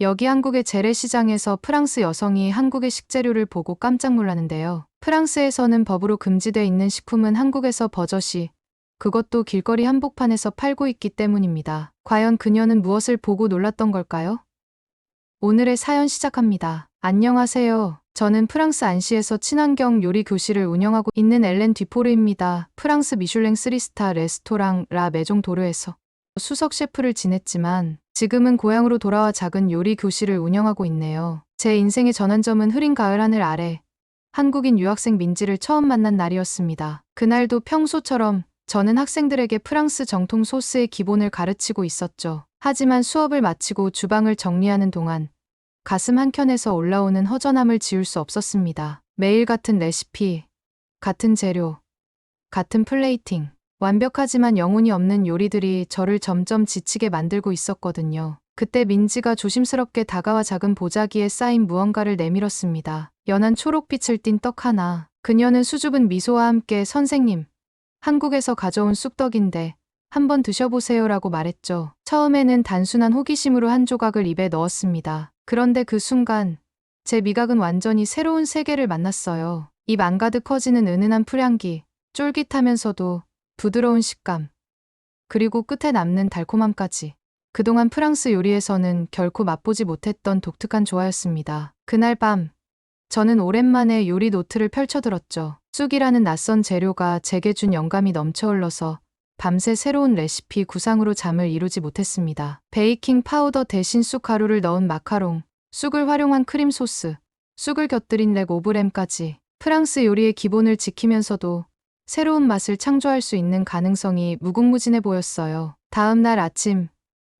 여기 한국의 재래시장에서 프랑스 여성이 한국의 식재료를 보고 깜짝 놀라는데요. 프랑스에서는 법으로 금지돼 있는 식품은 한국에서 버젓이, 그것도 길거리 한복판에서 팔고 있기 때문입니다. 과연 그녀는 무엇을 보고 놀랐던 걸까요? 오늘의 사연 시작합니다. 안녕하세요. 저는 프랑스 안시에서 친환경 요리 교실을 운영하고 있는 엘렌 뒤포르입니다. 프랑스 미슐랭 3스타 레스토랑 라 메종 도르에서 수석 셰프를 지냈지만 지금은 고향으로 돌아와 작은 요리 교실을 운영하고 있네요. 제 인생의 전환점은 흐린 가을 하늘 아래 한국인 유학생 민지를 처음 만난 날이었습니다. 그날도 평소처럼 저는 학생들에게 프랑스 정통 소스의 기본을 가르치고 있었죠. 하지만 수업을 마치고 주방을 정리하는 동안 가슴 한켠에서 올라오는 허전함을 지울 수 없었습니다. 매일 같은 레시피, 같은 재료, 같은 플레이팅. 완벽하지만 영혼이 없는 요리들이 저를 점점 지치게 만들고 있었거든요. 그때 민지가 조심스럽게 다가와 작은 보자기에 쌓인 무언가를 내밀었습니다. 연한 초록빛을 띤 떡 하나. 그녀는 수줍은 미소와 함께 선생님, 한국에서 가져온 쑥떡인데 한번 드셔보세요라고 말했죠. 처음에는 단순한 호기심으로 한 조각을 입에 넣었습니다. 그런데 그 순간 제 미각은 완전히 새로운 세계를 만났어요. 입 안가득 퍼지는 은은한 풀향기, 쫄깃하면서도 부드러운 식감, 그리고 끝에 남는 달콤함까지. 그동안 프랑스 요리에서는 결코 맛보지 못했던 독특한 조화였습니다. 그날 밤, 저는 오랜만에 요리 노트를 펼쳐들었죠. 쑥이라는 낯선 재료가 제게 준 영감이 넘쳐흘러서 밤새 새로운 레시피 구상으로 잠을 이루지 못했습니다. 베이킹 파우더 대신 쑥 가루를 넣은 마카롱, 쑥을 활용한 크림 소스, 쑥을 곁들인 렉 오브램까지. 프랑스 요리의 기본을 지키면서도 새로운 맛을 창조할 수 있는 가능성이 무궁무진해 보였어요. 다음 날 아침,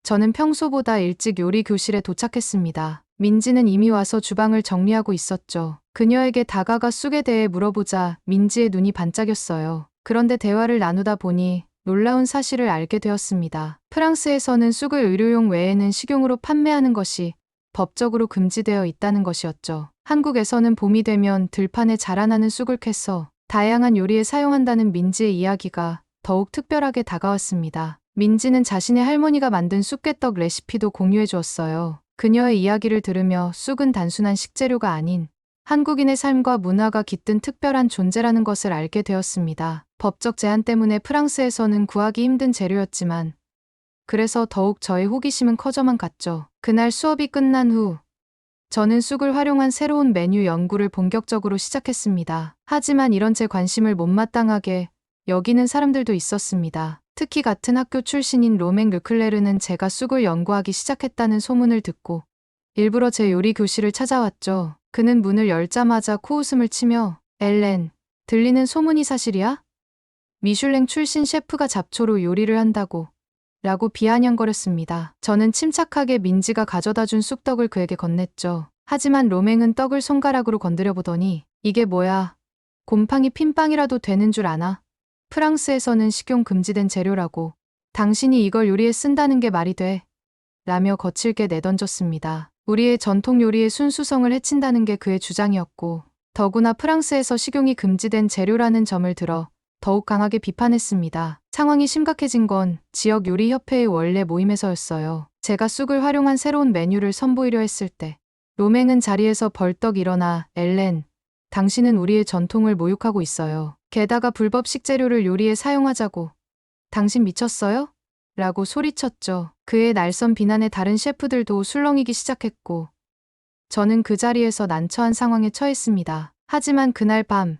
저는 평소보다 일찍 요리 교실에 도착했습니다. 민지는 이미 와서 주방을 정리하고 있었죠. 그녀에게 다가가 쑥에 대해 물어보자 민지의 눈이 반짝였어요. 그런데 대화를 나누다 보니 놀라운 사실을 알게 되었습니다. 프랑스에서는 쑥을 의료용 외에는 식용으로 판매하는 것이 법적으로 금지되어 있다는 것이었죠. 한국에서는 봄이 되면 들판에 자라나는 쑥을 캐서 다양한 요리에 사용한다는 민지의 이야기가 더욱 특별하게 다가왔습니다. 민지는 자신의 할머니가 만든 쑥개떡 레시피도 공유해 주었어요. 그녀의 이야기를 들으며 쑥은 단순한 식재료가 아닌 한국인의 삶과 문화가 깃든 특별한 존재라는 것을 알게 되었습니다. 법적 제한 때문에 프랑스에서는 구하기 힘든 재료였지만 그래서 더욱 저의 호기심은 커져만 갔죠. 그날 수업이 끝난 후 저는 쑥을 활용한 새로운 메뉴 연구를 본격적으로 시작했습니다. 하지만 이런 제 관심을 못마땅하게 여기는 사람들도 있었습니다. 특히 같은 학교 출신인 로맹 르클레르는 제가 쑥을 연구하기 시작했다는 소문을 듣고 일부러 제 요리 교실을 찾아왔죠. 그는 문을 열자마자 코웃음을 치며 엘렌, 들리는 소문이 사실이야? 미슐랭 출신 셰프가 잡초로 요리를 한다고 라고 비아냥거렸습니다. 저는 침착하게 민지가 가져다 준 쑥떡을 그에게 건넸죠. 하지만 로맹은 떡을 손가락으로 건드려 보더니 이게 뭐야? 곰팡이 핀빵이라도 되는 줄 아나? 프랑스에서는 식용 금지된 재료라고. 당신이 이걸 요리에 쓴다는 게 말이 돼? 라며 거칠게 내던졌습니다. 우리의 전통 요리의 순수성을 해친다는 게 그의 주장이었고 더구나 프랑스에서 식용이 금지된 재료라는 점을 들어 더욱 강하게 비판했습니다. 상황이 심각해진 건 지역 요리협회의 원래 모임에서였어요. 제가 쑥을 활용한 새로운 메뉴를 선보이려 했을 때 로맹은 자리에서 벌떡 일어나 엘렌, 당신은 우리의 전통을 모욕하고 있어요. 게다가 불법 식재료를 요리에 사용하자고. 당신 미쳤어요? 라고 소리쳤죠. 그의 날선 비난에 다른 셰프들도 술렁이기 시작했고 저는 그 자리에서 난처한 상황에 처했습니다. 하지만 그날 밤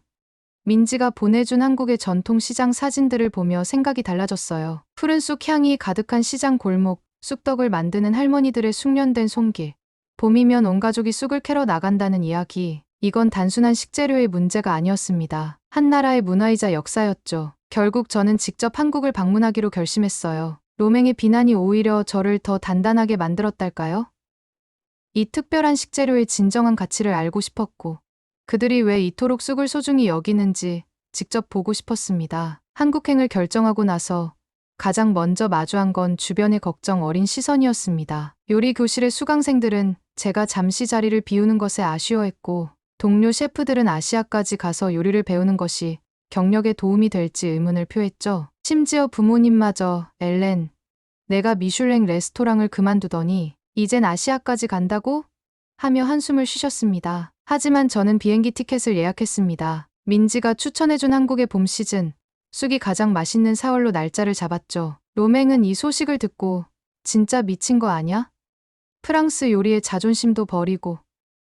민지가 보내준 한국의 전통 시장 사진들을 보며 생각이 달라졌어요. 푸른 쑥 향이 가득한 시장 골목, 쑥떡을 만드는 할머니들의 숙련된 손길. 봄이면 온 가족이 쑥을 캐러 나간다는 이야기. 이건 단순한 식재료의 문제가 아니었습니다. 한 나라의 문화이자 역사였죠. 결국 저는 직접 한국을 방문하기로 결심했어요. 로맹의 비난이 오히려 저를 더 단단하게 만들었달까요? 이 특별한 식재료의 진정한 가치를 알고 싶었고 그들이 왜 이토록 쑥을 소중히 여기는지 직접 보고 싶었습니다. 한국행을 결정하고 나서 가장 먼저 마주한 건 주변의 걱정 어린 시선이었습니다. 요리 교실의 수강생들은 제가 잠시 자리를 비우는 것에 아쉬워했고 동료 셰프들은 아시아까지 가서 요리를 배우는 것이 경력에 도움이 될지 의문을 표했죠. 심지어 부모님마저 엘렌, 내가 미슐랭 레스토랑을 그만두더니 이젠 아시아까지 간다고? 하며 한숨을 쉬셨습니다. 하지만 저는 비행기 티켓을 예약했습니다. 민지가 추천해준 한국의 봄 시즌, 쑥이 가장 맛있는 4월로 날짜를 잡았죠. 로맹은 이 소식을 듣고 진짜 미친 거 아냐? 프랑스 요리의 자존심도 버리고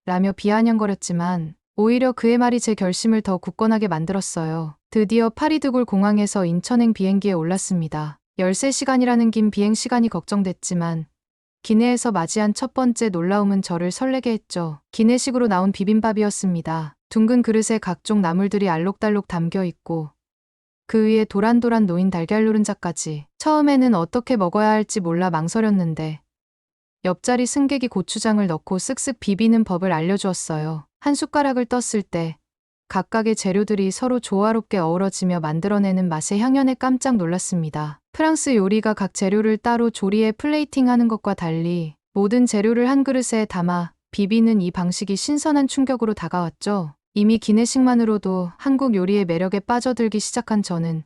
라며 비아냥거렸지만 오히려 그의 말이 제 결심을 더 굳건하게 만들었어요. 드디어 파리드골 공항에서 인천행 비행기에 올랐습니다. 13시간이라는 긴 비행시간이 걱정됐지만 기내에서 맞이한 첫 번째 놀라움은 저를 설레게 했죠. 기내식으로 나온 비빔밥이었습니다. 둥근 그릇에 각종 나물들이 알록달록 담겨 있고 그 위에 도란도란 놓인 달걀 노른자까지. 처음에는 어떻게 먹어야 할지 몰라 망설였는데 옆자리 승객이 고추장을 넣고 쓱쓱 비비는 법을 알려주었어요. 한 숟가락을 떴을 때 각각의 재료들이 서로 조화롭게 어우러지며 만들어내는 맛의 향연에 깜짝 놀랐습니다. 프랑스 요리가 각 재료를 따로 조리해 플레이팅하는 것과 달리 모든 재료를 한 그릇에 담아 비비는 이 방식이 신선한 충격으로 다가왔죠. 이미 기내식만으로도 한국 요리의 매력에 빠져들기 시작한 저는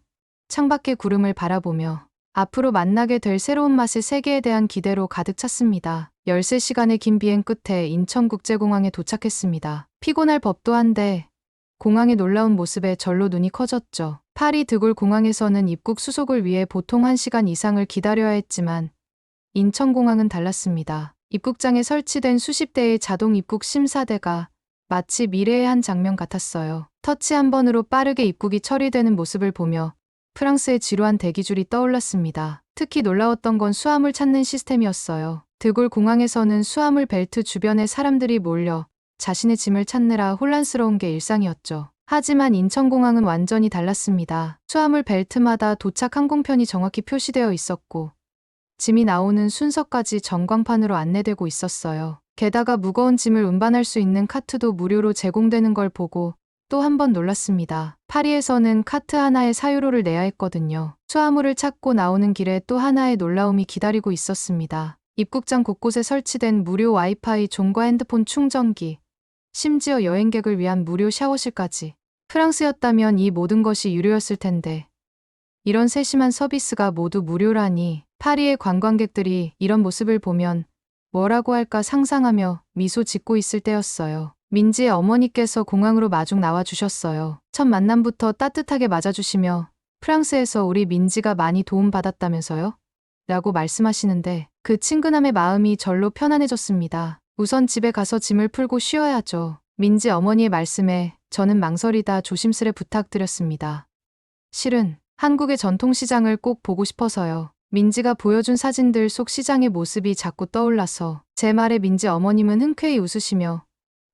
창밖의 구름을 바라보며 앞으로 만나게 될 새로운 맛의 세계에 대한 기대로 가득 찼습니다. 13시간의 긴 비행 끝에 인천국제공항에 도착했습니다. 피곤할 법도 한데 공항의 놀라운 모습에 절로 눈이 커졌죠. 파리 드골 공항에서는 입국 수속을 위해 보통 1시간 이상을 기다려야 했지만 인천공항은 달랐습니다. 입국장에 설치된 수십 대의 자동 입국 심사대가 마치 미래의 한 장면 같았어요. 터치 한 번으로 빠르게 입국이 처리되는 모습을 보며 프랑스의 지루한 대기줄이 떠올랐습니다. 특히 놀라웠던 건 수화물 찾는 시스템이었어요. 드골 공항에서는 수화물 벨트 주변에 사람들이 몰려 자신의 짐을 찾느라 혼란스러운 게 일상이었죠. 하지만 인천공항은 완전히 달랐습니다. 수화물 벨트마다 도착 항공편이 정확히 표시되어 있었고 짐이 나오는 순서까지 전광판으로 안내되고 있었어요. 게다가 무거운 짐을 운반할 수 있는 카트도 무료로 제공되는 걸 보고 또 한 번 놀랐습니다. 파리에서는 카트 하나에 4유로를 내야 했거든요. 수화물을 찾고 나오는 길에 또 하나의 놀라움이 기다리고 있었습니다. 입국장 곳곳에 설치된 무료 와이파이 존과 핸드폰 충전기, 심지어 여행객을 위한 무료 샤워실까지. 프랑스였다면 이 모든 것이 유료였을 텐데 이런 세심한 서비스가 모두 무료라니. 파리의 관광객들이 이런 모습을 보면 뭐라고 할까 상상하며 미소 짓고 있을 때였어요. 민지의 어머니께서 공항으로 마중 나와주셨어요. 첫 만남부터 따뜻하게 맞아주시며 프랑스에서 우리 민지가 많이 도움받았다면서요? 라고 말씀하시는데 그 친근함의 마음이 절로 편안해졌습니다. 우선 집에 가서 짐을 풀고 쉬어야죠. 민지 어머니의 말씀에 저는 망설이다 조심스레 부탁드렸습니다. 실은 한국의 전통시장을 꼭 보고 싶어서요. 민지가 보여준 사진들 속 시장의 모습이 자꾸 떠올라서. 제 말에 민지 어머님은 흔쾌히 웃으시며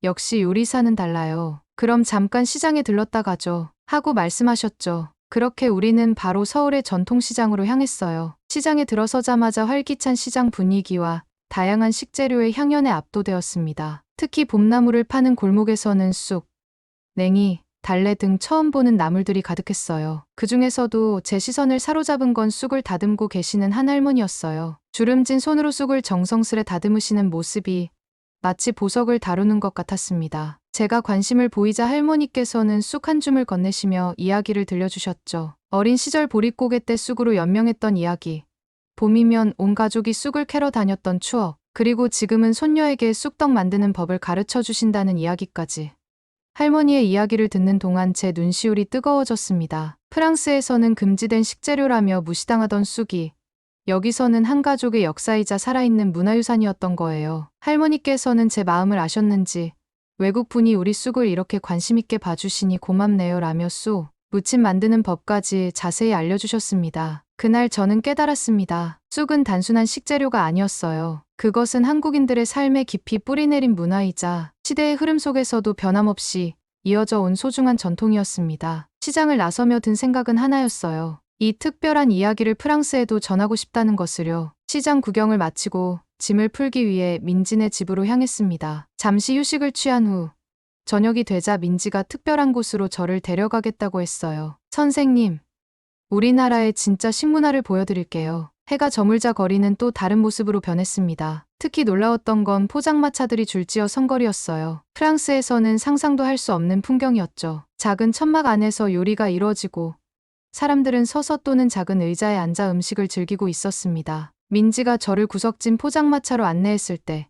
역시 요리사는 달라요. 그럼 잠깐 시장에 들렀다 가죠. 하고 말씀하셨죠. 그렇게 우리는 바로 서울의 전통시장으로 향했어요. 시장에 들어서자마자 활기찬 시장 분위기와 다양한 식재료의 향연에 압도되었습니다. 특히 봄나물을 파는 골목에서는 쑥, 냉이, 달래 등 처음 보는 나물들이 가득했어요. 그 중에서도 제 시선을 사로잡은 건 쑥을 다듬고 계시는 한 할머니였어요. 주름진 손으로 쑥을 정성스레 다듬으시는 모습이 마치 보석을 다루는 것 같았습니다. 제가 관심을 보이자 할머니께서는 쑥 한 줌을 건네시며 이야기를 들려주셨죠. 어린 시절 보릿고개 때 쑥으로 연명했던 이야기, 봄이면 온 가족이 쑥을 캐러 다녔던 추억, 그리고 지금은 손녀에게 쑥떡 만드는 법을 가르쳐 주신다는 이야기까지. 할머니의 이야기를 듣는 동안 제 눈시울이 뜨거워졌습니다. 프랑스에서는 금지된 식재료라며 무시당하던 쑥이 여기서는 한 가족의 역사이자 살아있는 문화유산이었던 거예요. 할머니께서는 제 마음을 아셨는지 외국분이 우리 쑥을 이렇게 관심있게 봐주시니 고맙네요 라며 쑥, 무침 만드는 법까지 자세히 알려주셨습니다. 그날 저는 깨달았습니다. 쑥은 단순한 식재료가 아니었어요. 그것은 한국인들의 삶에 깊이 뿌리내린 문화이자 시대의 흐름 속에서도 변함없이 이어져 온 소중한 전통이었습니다. 시장을 나서며 든 생각은 하나였어요. 이 특별한 이야기를 프랑스에도 전하고 싶다는 것을요. 시장 구경을 마치고 짐을 풀기 위해 민지네 집으로 향했습니다. 잠시 휴식을 취한 후 저녁이 되자 민지가 특별한 곳으로 저를 데려가겠다고 했어요. 선생님, 우리나라의 진짜 식문화를 보여드릴게요. 해가 저물자 거리는 또 다른 모습으로 변했습니다. 특히 놀라웠던 건 포장마차들이 줄지어 선 거리였어요. 프랑스에서는 상상도 할 수 없는 풍경이었죠. 작은 천막 안에서 요리가 이루어지고 사람들은 서서 또는 작은 의자에 앉아 음식을 즐기고 있었습니다. 민지가 저를 구석진 포장마차로 안내했을 때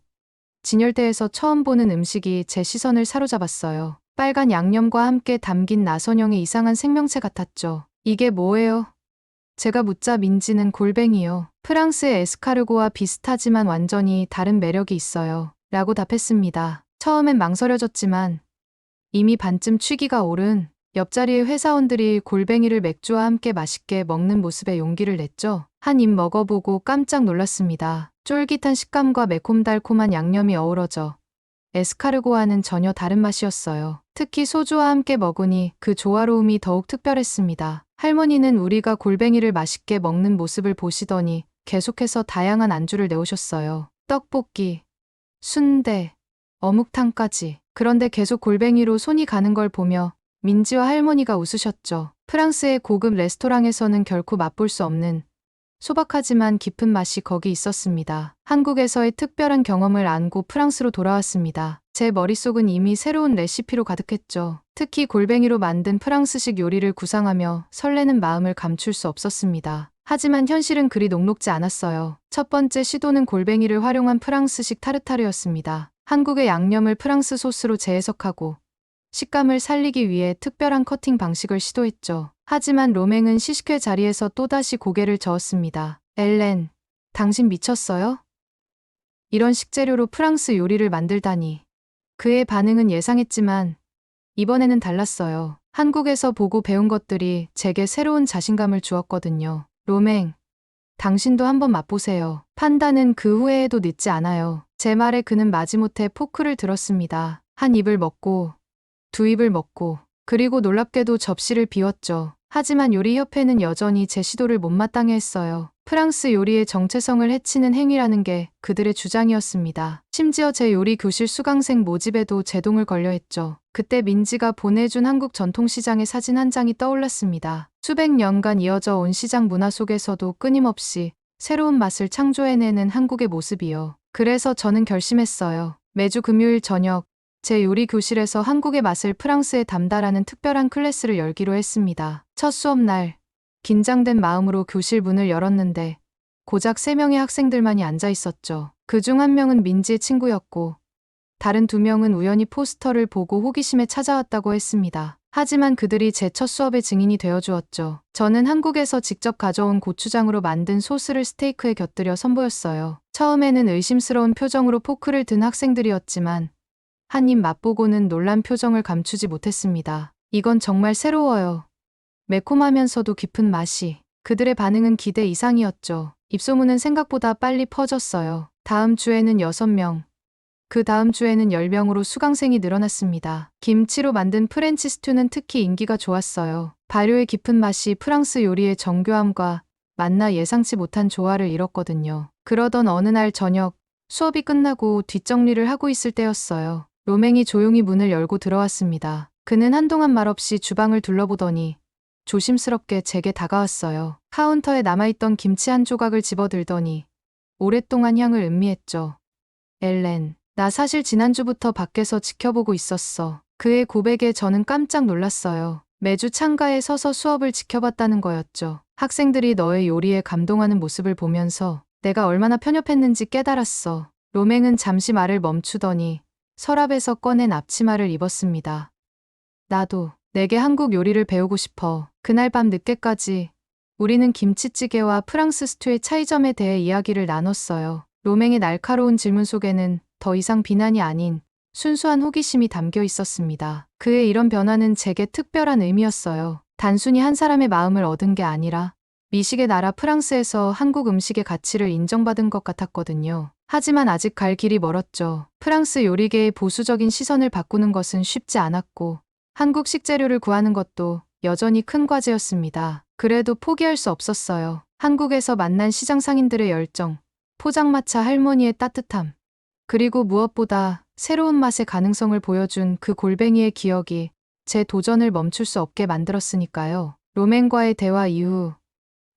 진열대에서 처음 보는 음식이 제 시선을 사로잡았어요. 빨간 양념과 함께 담긴 나선형의 이상한 생명체 같았죠. 이게 뭐예요? 제가 묻자 민지는 골뱅이요. 프랑스의 에스카르고와 비슷하지만 완전히 다른 매력이 있어요. 라고 답했습니다. 처음엔 망설여졌지만 이미 반쯤 취기가 오른 옆자리의 회사원들이 골뱅이를 맥주와 함께 맛있게 먹는 모습에 용기를 냈죠. 한 입 먹어보고 깜짝 놀랐습니다. 쫄깃한 식감과 매콤달콤한 양념이 어우러져 에스카르고와는 전혀 다른 맛이었어요. 특히 소주와 함께 먹으니 그 조화로움이 더욱 특별했습니다. 할머니는 우리가 골뱅이를 맛있게 먹는 모습을 보시더니 계속해서 다양한 안주를 내오셨어요. 떡볶이, 순대, 어묵탕까지. 그런데 계속 골뱅이로 손이 가는 걸 보며 민지와 할머니가 웃으셨죠. 프랑스의 고급 레스토랑에서는 결코 맛볼 수 없는 소박하지만 깊은 맛이 거기 있었습니다. 한국에서의 특별한 경험을 안고 프랑스로 돌아왔습니다. 제 머릿속은 이미 새로운 레시피로 가득했죠. 특히 골뱅이로 만든 프랑스식 요리를 구상하며 설레는 마음을 감출 수 없었습니다. 하지만 현실은 그리 녹록지 않았어요. 첫 번째 시도는 골뱅이를 활용한 프랑스식 타르타르였습니다. 한국의 양념을 프랑스 소스로 재해석하고 식감을 살리기 위해 특별한 커팅 방식을 시도했죠. 하지만 로맹은 시식회 자리에서 또다시 고개를 저었습니다. 엘렌, 당신 미쳤어요? 이런 식재료로 프랑스 요리를 만들다니. 그의 반응은 예상했지만 이번에는 달랐어요. 한국에서 보고 배운 것들이 제게 새로운 자신감을 주었거든요. 로맹, 당신도 한번 맛보세요. 판단은 그 후에도 늦지 않아요. 제 말에 그는 마지못해 포크를 들었습니다. 한 입을 먹고 두 입을 먹고 그리고 놀랍게도 접시를 비웠죠. 하지만 요리협회는 여전히 제 시도를 못마땅해 했어요. 프랑스 요리의 정체성을 해치는 행위라는 게 그들의 주장이었습니다. 심지어 제 요리 교실 수강생 모집에도 제동을 걸려 했죠. 그때 민지가 보내준 한국 전통시장의 사진 한 장이 떠올랐습니다. 수백 년간 이어져 온 시장 문화 속에서도 끊임없이 새로운 맛을 창조해내는 한국의 모습이요. 그래서 저는 결심했어요. 매주 금요일 저녁 제 요리 교실에서 한국의 맛을 프랑스에 담다라는 특별한 클래스를 열기로 했습니다. 첫 수업날 긴장된 마음으로 교실 문을 열었는데 고작 3명의 학생들만이 앉아 있었죠. 그중 한 명은 민지의 친구였고 다른 2명은 우연히 포스터를 보고 호기심에 찾아왔다고 했습니다. 하지만 그들이 제 첫 수업의 증인이 되어주었죠. 저는 한국에서 직접 가져온 고추장으로 만든 소스를 스테이크에 곁들여 선보였어요. 처음에는 의심스러운 표정으로 포크를 든 학생들이었지만 한 입 맛보고는 놀란 표정을 감추지 못했습니다. 이건 정말 새로워요. 매콤하면서도 깊은 맛이. 그들의 반응은 기대 이상이었죠. 입소문은 생각보다 빨리 퍼졌어요. 다음 주에는 6명, 그 다음 주에는 10명으로 수강생이 늘어났습니다. 김치로 만든 프렌치 스튜는 특히 인기가 좋았어요. 발효의 깊은 맛이 프랑스 요리의 정교함과 만나 예상치 못한 조화를 이뤘거든요. 그러던 어느 날 저녁, 수업이 끝나고 뒷정리를 하고 있을 때였어요. 로맹이 조용히 문을 열고 들어왔습니다. 그는 한동안 말없이 주방을 둘러보더니 조심스럽게 제게 다가왔어요. 카운터에 남아있던 김치 한 조각을 집어들더니 오랫동안 향을 음미했죠. 엘렌, 나 사실 지난주부터 밖에서 지켜보고 있었어. 그의 고백에 저는 깜짝 놀랐어요. 매주 창가에 서서 수업을 지켜봤다는 거였죠. 학생들이 너의 요리에 감동하는 모습을 보면서 내가 얼마나 편협했는지 깨달았어. 로맹은 잠시 말을 멈추더니 서랍에서 꺼낸 앞치마를 입었습니다. 나도 내게 한국 요리를 배우고 싶어. 그날 밤 늦게까지 우리는 김치찌개와 프랑스 스튜의 차이점에 대해 이야기를 나눴어요. 로맹의 날카로운 질문 속에는 더 이상 비난이 아닌 순수한 호기심이 담겨 있었습니다. 그의 이런 변화는 제게 특별한 의미였어요. 단순히 한 사람의 마음을 얻은 게 아니라 미식의 나라 프랑스에서 한국 음식의 가치를 인정받은 것 같았거든요. 하지만 아직 갈 길이 멀었죠. 프랑스 요리계의 보수적인 시선을 바꾸는 것은 쉽지 않았고 한국 식재료를 구하는 것도 여전히 큰 과제였습니다. 그래도 포기할 수 없었어요. 한국에서 만난 시장 상인들의 열정, 포장마차 할머니의 따뜻함, 그리고 무엇보다 새로운 맛의 가능성을 보여준 그 골뱅이의 기억이 제 도전을 멈출 수 없게 만들었으니까요. 로맹과의 대화 이후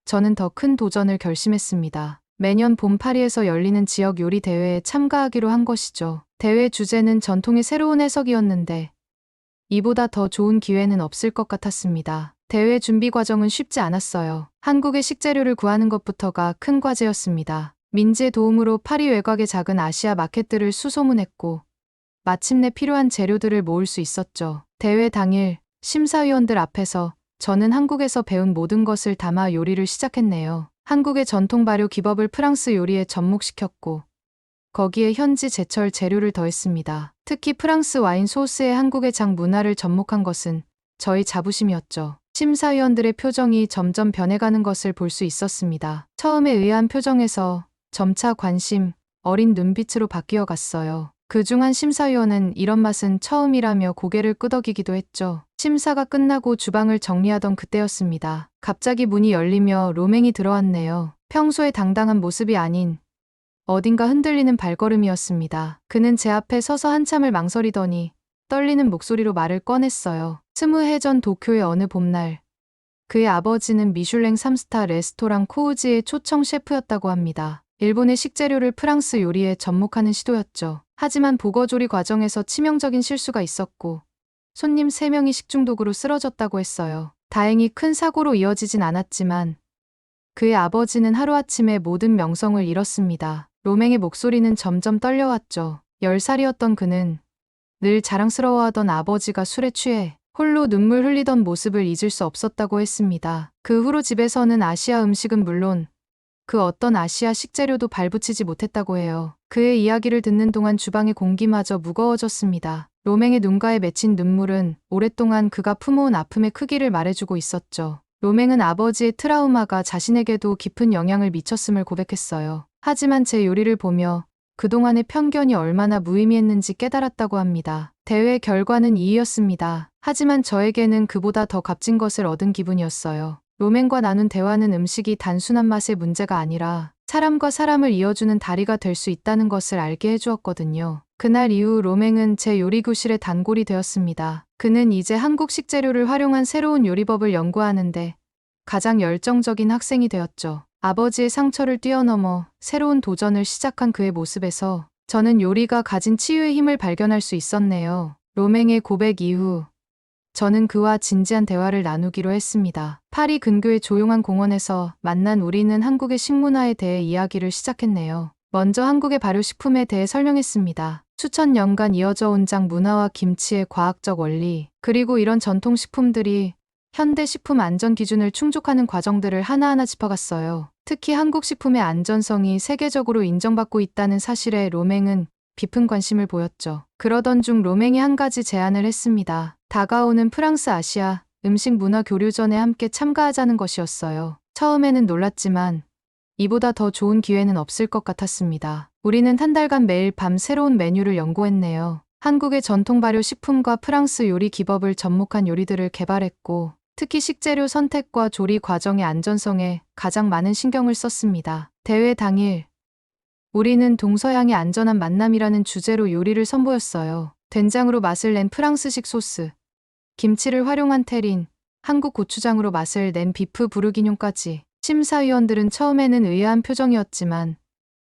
저는 더 큰 도전을 결심했습니다. 매년 봄 파리에서 열리는 지역 요리 대회에 참가하기로 한 것이죠. 대회 주제는 전통의 새로운 해석이었는데 이보다 더 좋은 기회는 없을 것 같았습니다. 대회 준비 과정은 쉽지 않았어요. 한국의 식재료를 구하는 것부터가 큰 과제였습니다. 민지의 도움으로 파리 외곽의 작은 아시아 마켓들을 수소문했고 마침내 필요한 재료들을 모을 수 있었죠. 대회 당일 심사위원들 앞에서 저는 한국에서 배운 모든 것을 담아 요리를 시작했네요. 한국의 전통 발효 기법을 프랑스 요리에 접목시켰고 거기에 현지 제철 재료를 더했습니다. 특히 프랑스 와인 소스에 한국의 장 문화를 접목한 것은 저희 자부심이었죠. 심사위원들의 표정이 점점 변해가는 것을 볼 수 있었습니다. 처음에 의아한 표정에서 점차 관심, 어린 눈빛으로 바뀌어 갔어요. 그중 한 심사위원은 이런 맛은 처음이라며 고개를 끄덕이기도 했죠. 심사가 끝나고 주방을 정리하던 그때였습니다. 갑자기 문이 열리며 로맹이 들어왔네요. 평소의 당당한 모습이 아닌 어딘가 흔들리는 발걸음이었습니다. 그는 제 앞에 서서 한참을 망설이더니 떨리는 목소리로 말을 꺼냈어요. 20해 전 도쿄의 어느 봄날, 그의 아버지는 미슐랭 3스타 레스토랑 코우지의 초청 셰프였다고 합니다. 일본의 식재료를 프랑스 요리에 접목하는 시도였죠. 하지만 보거조리 과정에서 치명적인 실수가 있었고 손님 3명이 식중독으로 쓰러졌다고 했어요. 다행히 큰 사고로 이어지진 않았지만 그의 아버지는 하루아침에 모든 명성을 잃었습니다. 로맹의 목소리는 점점 떨려왔죠. 10살이었던 그는 늘 자랑스러워하던 아버지가 술에 취해 홀로 눈물 흘리던 모습을 잊을 수 없었다고 했습니다. 그 후로 집에서는 아시아 음식은 물론 그 어떤 아시아 식재료도 발붙이지 못했다고 해요. 그의 이야기를 듣는 동안 주방의 공기마저 무거워졌습니다. 로맹의 눈가에 맺힌 눈물은 오랫동안 그가 품어온 아픔의 크기를 말해주고 있었죠. 로맹은 아버지의 트라우마가 자신에게도 깊은 영향을 미쳤음을 고백했어요. 하지만 제 요리를 보며 그동안의 편견이 얼마나 무의미했는지 깨달았다고 합니다. 대회 결과는 2위였습니다. 하지만 저에게는 그보다 더 값진 것을 얻은 기분이었어요. 로맹과 나눈 대화는 음식이 단순한 맛의 문제가 아니라 사람과 사람을 이어주는 다리가 될 수 있다는 것을 알게 해주었거든요. 그날 이후 로맹은 제 요리 교실의 단골이 되었습니다. 그는 이제 한국 식재료를 활용한 새로운 요리법을 연구하는데 가장 열정적인 학생이 되었죠. 아버지의 상처를 뛰어넘어 새로운 도전을 시작한 그의 모습에서 저는 요리가 가진 치유의 힘을 발견할 수 있었네요. 로맹의 고백 이후 저는 그와 진지한 대화를 나누기로 했습니다. 파리 근교의 조용한 공원에서 만난 우리는 한국의 식문화에 대해 이야기를 시작했네요. 먼저 한국의 발효식품에 대해 설명했습니다. 수천 년간 이어져 온 장 문화와 김치의 과학적 원리, 그리고 이런 전통식품들이 현대 식품 안전 기준을 충족하는 과정들을 하나하나 짚어갔어요. 특히 한국 식품의 안전성이 세계적으로 인정받고 있다는 사실에 로맹은 깊은 관심을 보였죠. 그러던 중 로맹이 한 가지 제안을 했습니다. 다가오는 프랑스 아시아 음식 문화 교류전에 함께 참가하자는 것이었어요. 처음에는 놀랐지만 이보다 더 좋은 기회는 없을 것 같았습니다. 우리는 한 달간 매일 밤 새로운 메뉴를 연구했네요. 한국의 전통 발효 식품과 프랑스 요리 기법을 접목한 요리들을 개발했고 특히 식재료 선택과 조리 과정의 안전성에 가장 많은 신경을 썼습니다. 대회 당일 우리는 동서양의 안전한 만남이라는 주제로 요리를 선보였어요. 된장으로 맛을 낸 프랑스식 소스, 김치를 활용한 테린, 한국 고추장으로 맛을 낸 비프 부르기뇽까지. 심사위원들은 처음에는 의아한 표정이었지만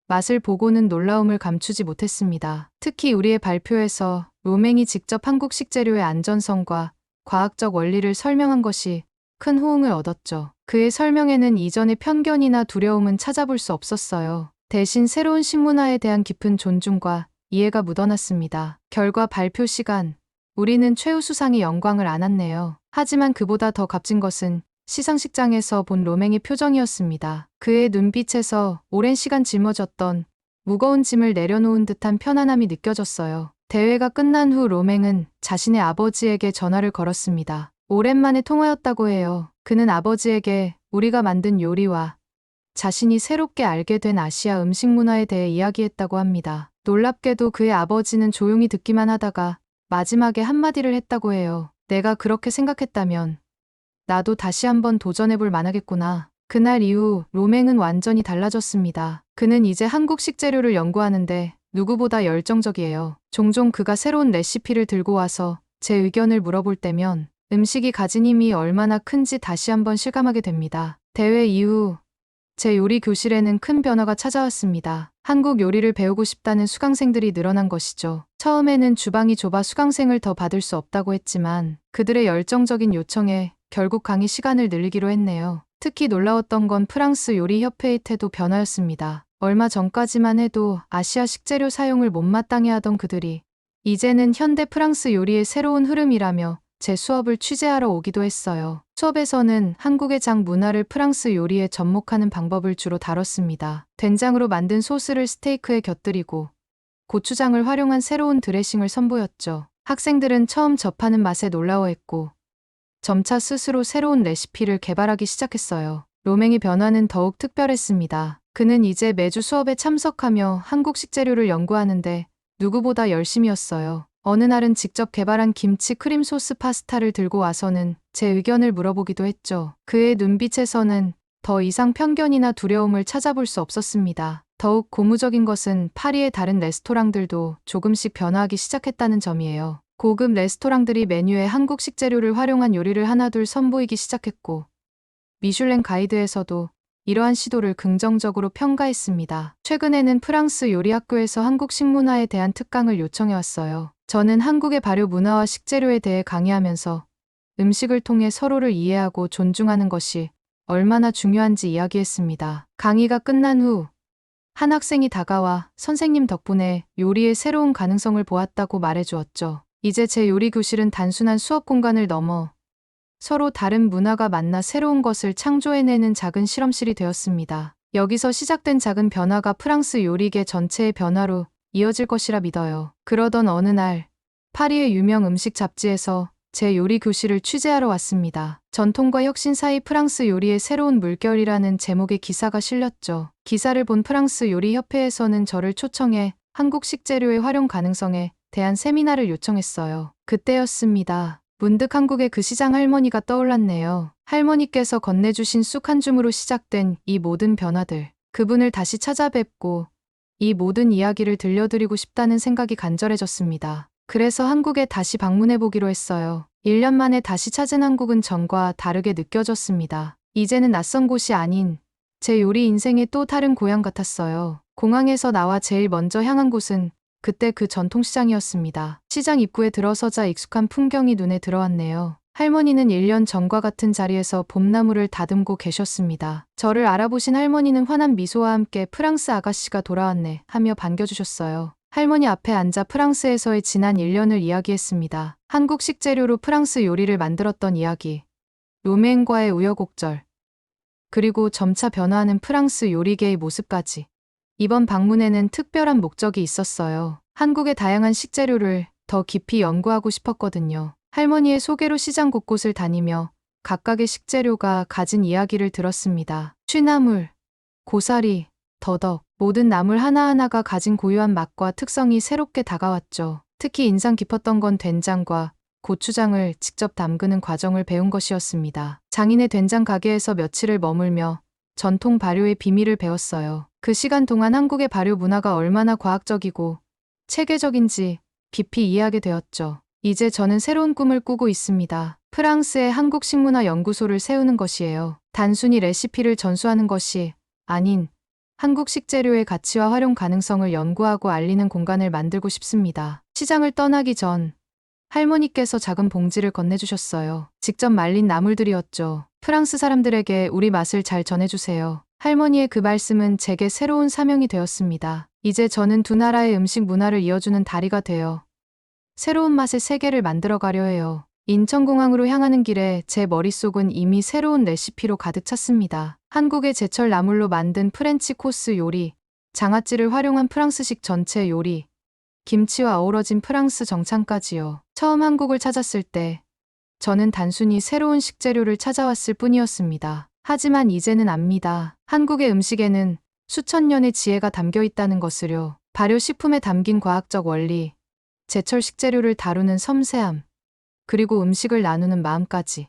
맛을 보고는 놀라움을 감추지 못했습니다. 특히 우리의 발표에서 로맹이 직접 한국 식재료의 안전성과 과학적 원리를 설명한 것이 큰 호응을 얻었죠. 그의 설명에는 이전의 편견이나 두려움은 찾아볼 수 없었어요. 대신 새로운 식문화에 대한 깊은 존중과 이해가 묻어났습니다. 결과 발표 시간. 우리는 최우수상의 영광을 안았네요. 하지만 그보다 더 값진 것은 시상식장에서 본 로맹의 표정이었습니다. 그의 눈빛에서 오랜 시간 짊어졌던 무거운 짐을 내려놓은 듯한 편안함이 느껴졌어요. 대회가 끝난 후 로맹은 자신의 아버지에게 전화를 걸었습니다. 오랜만에 통화였다고 해요. 그는 아버지에게 우리가 만든 요리와 자신이 새롭게 알게 된 아시아 음식 문화에 대해 이야기했다고 합니다. 놀랍게도 그의 아버지는 조용히 듣기만 하다가 마지막에 한마디를 했다고 해요. 내가 그렇게 생각했다면 나도 다시 한번 도전해볼 만하겠구나. 그날 이후 로맹은 완전히 달라졌습니다. 그는 이제 한국 식재료를 연구하는데 누구보다 열정적이에요. 종종 그가 새로운 레시피를 들고 와서 제 의견을 물어볼 때면 음식이 가진 힘이 얼마나 큰지 다시 한번 실감하게 됩니다. 대회 이후 제 요리 교실에는 큰 변화가 찾아왔습니다. 한국 요리를 배우고 싶다는 수강생들이 늘어난 것이죠. 처음에는 주방이 좁아 수강생을 더 받을 수 없다고 했지만 그들의 열정적인 요청에 결국 강의 시간을 늘리기로 했네요. 특히 놀라웠던 건 프랑스 요리협회의 태도 변화였습니다. 얼마 전까지만 해도 아시아 식재료 사용을 못마땅해 하던 그들이 이제는 현대 프랑스 요리의 새로운 흐름이라며 제 수업을 취재하러 오기도 했어요. 수업에서는 한국의 장 문화를 프랑스 요리에 접목하는 방법을 주로 다뤘습니다. 된장으로 만든 소스를 스테이크에 곁들이고 고추장을 활용한 새로운 드레싱을 선보였죠. 학생들은 처음 접하는 맛에 놀라워했고 점차 스스로 새로운 레시피를 개발하기 시작했어요. 로맹의 변화는 더욱 특별했습니다. 그는 이제 매주 수업에 참석하며 한국 식재료를 연구하는데 누구보다 열심이었어요. 어느 날은 직접 개발한 김치 크림 소스 파스타를 들고 와서는 제 의견을 물어보기도 했죠. 그의 눈빛에서는 더 이상 편견이나 두려움을 찾아볼 수 없었습니다. 더욱 고무적인 것은 파리의 다른 레스토랑들도 조금씩 변화하기 시작했다는 점이에요. 고급 레스토랑들이 메뉴에 한국 식재료를 활용한 요리를 하나둘 선보이기 시작했고 미슐랭 가이드에서도 이러한 시도를 긍정적으로 평가했습니다. 최근에는 프랑스 요리학교에서 한국 식문화에 대한 특강을 요청해왔어요. 저는 한국의 발효 문화와 식재료에 대해 강의하면서 음식을 통해 서로를 이해하고 존중하는 것이 얼마나 중요한지 이야기했습니다. 강의가 끝난 후 한 학생이 다가와 선생님 덕분에 요리의 새로운 가능성을 보았다고 말해주었죠. 이제 제 요리 교실은 단순한 수업 공간을 넘어 서로 다른 문화가 만나 새로운 것을 창조해내는 작은 실험실이 되었습니다. 여기서 시작된 작은 변화가 프랑스 요리계 전체의 변화로 이어질 것이라 믿어요. 그러던 어느 날 파리의 유명 음식 잡지에서 제 요리 교실을 취재하러 왔습니다. 전통과 혁신 사이 프랑스 요리의 새로운 물결이라는 제목의 기사가 실렸죠. 기사를 본 프랑스 요리협회에서는 저를 초청해 한국 식재료의 활용 가능성에 대한 세미나를 요청했어요. 그때였습니다. 문득 한국의 그 시장 할머니가 떠올랐네요. 할머니께서 건네주신 쑥 한 줌으로 시작된 이 모든 변화들. 그분을 다시 찾아뵙고 이 모든 이야기를 들려드리고 싶다는 생각이 간절해졌습니다. 그래서 한국에 다시 방문해보기로 했어요. 1년 만에 다시 찾은 한국은 전과 다르게 느껴졌습니다. 이제는 낯선 곳이 아닌 제 요리 인생의 또 다른 고향 같았어요. 공항에서 나와 제일 먼저 향한 곳은 그때 그 전통시장이었습니다. 시장 입구에 들어서자 익숙한 풍경이 눈에 들어왔네요. 할머니는 1년 전과 같은 자리에서 봄나무를 다듬고 계셨습니다. 저를 알아보신 할머니는 환한 미소와 함께 프랑스 아가씨가 돌아왔네 하며 반겨주셨어요. 할머니 앞에 앉아 프랑스에서의 지난 1년을 이야기했습니다. 한국 식재료로 프랑스 요리를 만들었던 이야기, 로메인과의 우여곡절, 그리고 점차 변화하는 프랑스 요리계의 모습까지. 이번 방문에는 특별한 목적이 있었어요. 한국의 다양한 식재료를 더 깊이 연구하고 싶었거든요. 할머니의 소개로 시장 곳곳을 다니며 각각의 식재료가 가진 이야기를 들었습니다. 취나물, 고사리, 더덕, 모든 나물 하나하나가 가진 고유한 맛과 특성이 새롭게 다가왔죠. 특히 인상 깊었던 건 된장과 고추장을 직접 담그는 과정을 배운 것이었습니다. 장인의 된장 가게에서 며칠을 머물며 전통 발효의 비밀을 배웠어요. 그 시간 동안 한국의 발효 문화가 얼마나 과학적이고 체계적인지 깊이 이해하게 되었죠. 이제 저는 새로운 꿈을 꾸고 있습니다. 프랑스의 한국 식문화 연구소를 세우는 것이에요. 단순히 레시피를 전수하는 것이 아닌 한국 식재료의 가치와 활용 가능성을 연구하고 알리는 공간을 만들고 싶습니다. 시장을 떠나기 전 할머니께서 작은 봉지를 건네주셨어요. 직접 말린 나물들이었죠. 프랑스 사람들에게 우리 맛을 잘 전해주세요. 할머니의 그 말씀은 제게 새로운 사명이 되었습니다. 이제 저는 두 나라의 음식 문화를 이어주는 다리가 되어 새로운 맛의 세계를 만들어가려 해요. 인천공항으로 향하는 길에 제 머릿속은 이미 새로운 레시피로 가득 찼습니다. 한국의 제철 나물로 만든 프렌치 코스 요리, 장아찌를 활용한 프랑스식 전체 요리, 김치와 어우러진 프랑스 정창까지요. 처음 한국을 찾았을 때 저는 단순히 새로운 식재료를 찾아왔을 뿐이었습니다. 하지만 이제는 압니다. 한국의 음식에는 수천 년의 지혜가 담겨 있다는 것을요. 발효식품에 담긴 과학적 원리, 제철 식재료를 다루는 섬세함, 그리고 음식을 나누는 마음까지.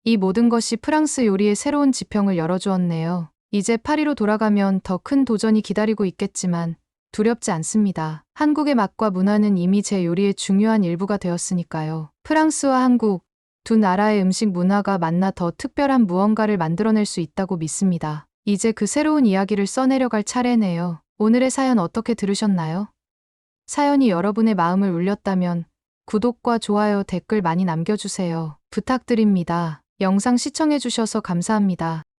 이 모든 것이 프랑스 요리의 새로운 지평을 열어주었네요. 이제 파리로 돌아가면 더 큰 도전이 기다리고 있겠지만 두렵지 않습니다. 한국의 맛과 문화는 이미 제 요리의 중요한 일부가 되었으니까요. 프랑스와 한국, 두 나라의 음식 문화가 만나 더 특별한 무언가를 만들어낼 수 있다고 믿습니다. 이제 그 새로운 이야기를 써내려갈 차례네요. 오늘의 사연 어떻게 들으셨나요? 사연이 여러분의 마음을 울렸다면 구독과 좋아요, 댓글 많이 남겨주세요. 부탁드립니다. 영상 시청해주셔서 감사합니다.